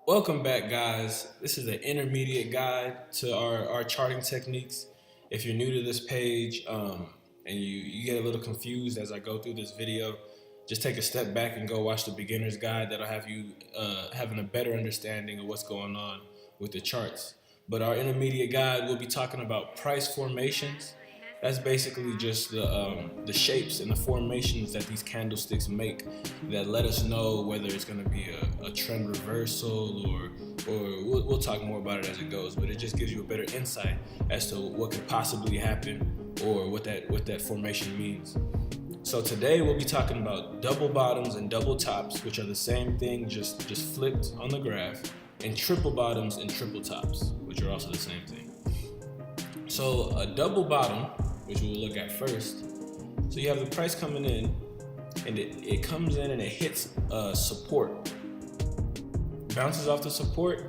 Welcome back, guys. This is an intermediate guide to our charting techniques. If you're new to this page and you get a little confused as I go through this video, just take a step back and go watch the beginner's guide. That'll have you having a better understanding of what's going on with the charts. But our intermediate guide will be talking about price formations. That's basically just the shapes and the formations that these candlesticks make that let us know whether it's going to be a trend reversal or we'll talk more about it as it goes. But it just gives you a better insight as to what could possibly happen or what that formation means. So today we'll be talking about double bottoms and double tops, which are the same thing, just flipped on the graph, and triple bottoms and triple tops, which are also the same thing. So a double bottom, which we'll look at first. So you have the price coming in, and it comes in and it hits support, bounces off the support,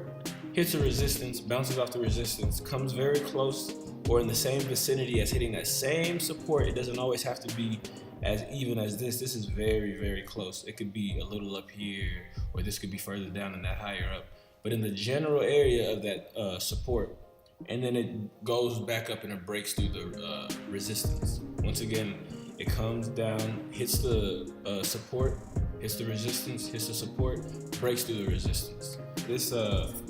hits a resistance, bounces off the resistance, comes very close or in the same vicinity as hitting that same support. It doesn't always have to be as even as this. This is very, very close. It could be a little up here, or this could be further down and that higher up. But in the general area of that support, and then it goes back up and it breaks through the resistance. Once again, it comes down, hits the support, hits the resistance, hits the support, breaks through the resistance. This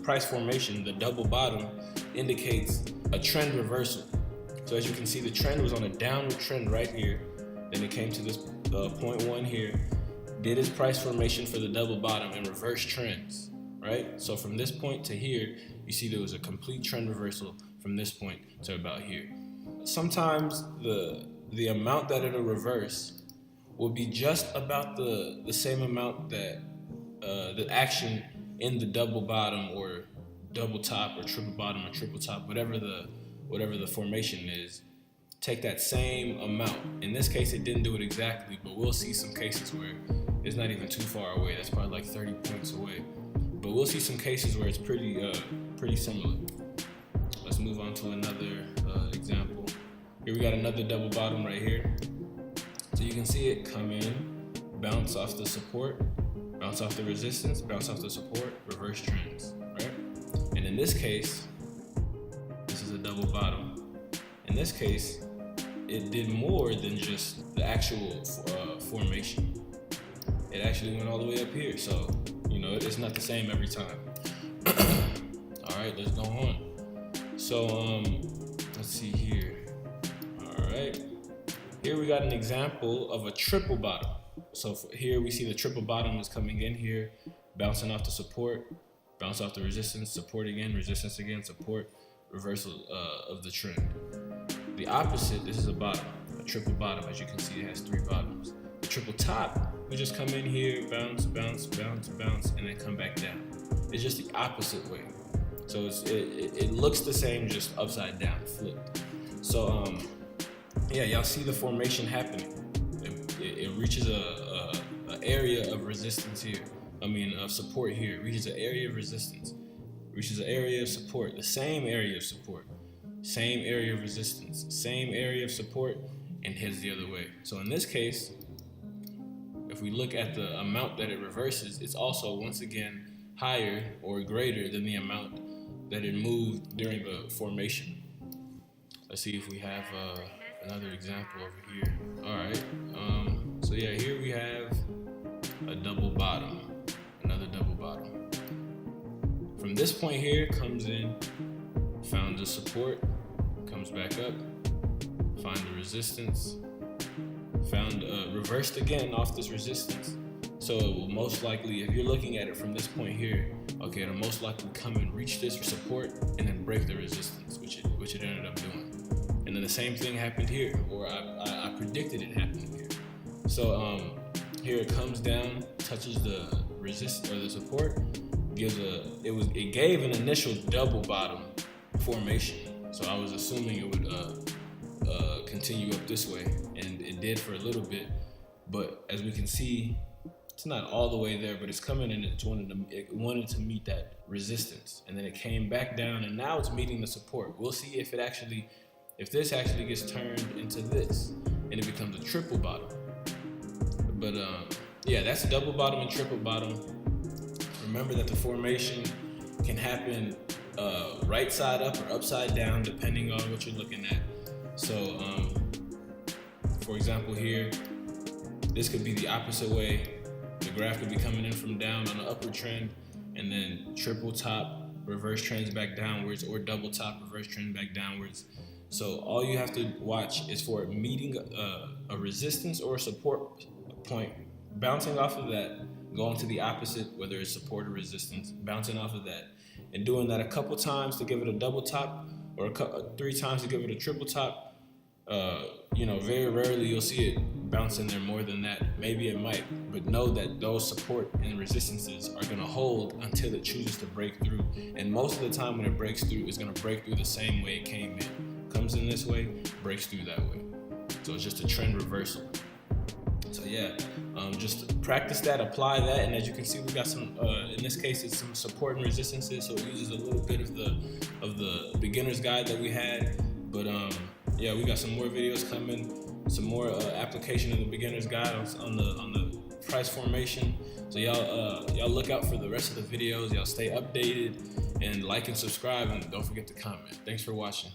price formation, the double bottom, indicates a trend reversal. So as you can see, the trend was on a downward trend right here. Then it came to this point one here, did its price formation for the double bottom and reverse trends, right? So from this point to here, you see there was a complete trend reversal from this point to about here. Sometimes the amount that it'll reverse will be just about the same amount that the action in the double bottom or double top or triple bottom or triple top, whatever the formation is, take that same amount. In this case, it didn't do it exactly, but we'll see some cases where it's not even too far away. That's probably like 30 points away. But we'll see some cases where it's pretty similar. Let's move on to another example. Here we got another double bottom right here. So you can see it come in, bounce off the support, bounce off the resistance, bounce off the support, reverse trends, right? And in this case, this is a double bottom. In this case, it did more than just the actual formation. It actually went all the way up here. So, it's not the same every time. All right, let's go on. So, let's see here. All right. Here we got an example of a triple bottom. So here we see the triple bottom is coming in here, bouncing off the support, bounce off the resistance, support again, resistance again, support, reversal of the trend. The opposite, this is a bottom, a triple bottom. As you can see, it has three bottoms. The triple top, we just come in here, bounce, bounce, bounce, bounce, and then come back down. It's just the opposite way. So it looks the same, just upside down, flipped. So yeah, y'all see the formation happening. It reaches a area of resistance here. Of support here. It reaches an area of resistance. Reaches an area of support. The same area of support. Same area of resistance. Same area of support, and heads the other way. So in this case, if we look at the amount that it reverses, it's also once again higher or greater than the amount that it moved during the formation. Let's see if we have another example over here. All right. So yeah, here we have a double bottom, another double bottom. From this point here, comes in, found the support, comes back up, find the resistance, found reversed again off this resistance. So it will most likely, if you're looking at it from this point here, okay, it'll most likely come and reach this support and then break the resistance, which it ended up doing. And then the same thing happened here, or I predicted it happening here. So here it comes down, touches the resistance or the support, it gave an initial double bottom formation. So I was assuming it would continue up this way, and it did for a little bit. But as we can see, it's not all the way there, but it's coming in. It wanted to meet that resistance, and then it came back down, and now it's meeting the support. We'll see if this actually gets turned into this, and it becomes a triple bottom. But yeah, that's double bottom and triple bottom. remember that the formation can happen right side up or upside down depending on what you're looking at. So for example here, this could be the opposite way. The graph could be coming in from down on an upward trend, and then triple top, reverse trends back downwards, or double top, reverse trend back downwards. So all you have to watch is for it meeting a resistance or a support point, bouncing off of that, going to the opposite, whether it's support or resistance, bouncing off of that, and doing that a couple times to give it a double top, or 3 times to give it a triple top. Very rarely you'll see it bounce in there more than that. Maybe it might, but know that those support and resistances are going to hold until it chooses to break through. And most of the time when it breaks through, it's going to break through the same way it came in. Comes in this way, breaks through that way. So it's just a trend reversal. So yeah, just practice that, apply that, and as you can see, we got some. In this case, it's some support and resistances. So it uses a little bit of the beginner's guide that we had. But yeah, we got some more videos coming, some more application of the beginner's guide on the price formation. So y'all look out for the rest of the videos. Y'all stay updated and like and subscribe, and don't forget to comment. Thanks for watching.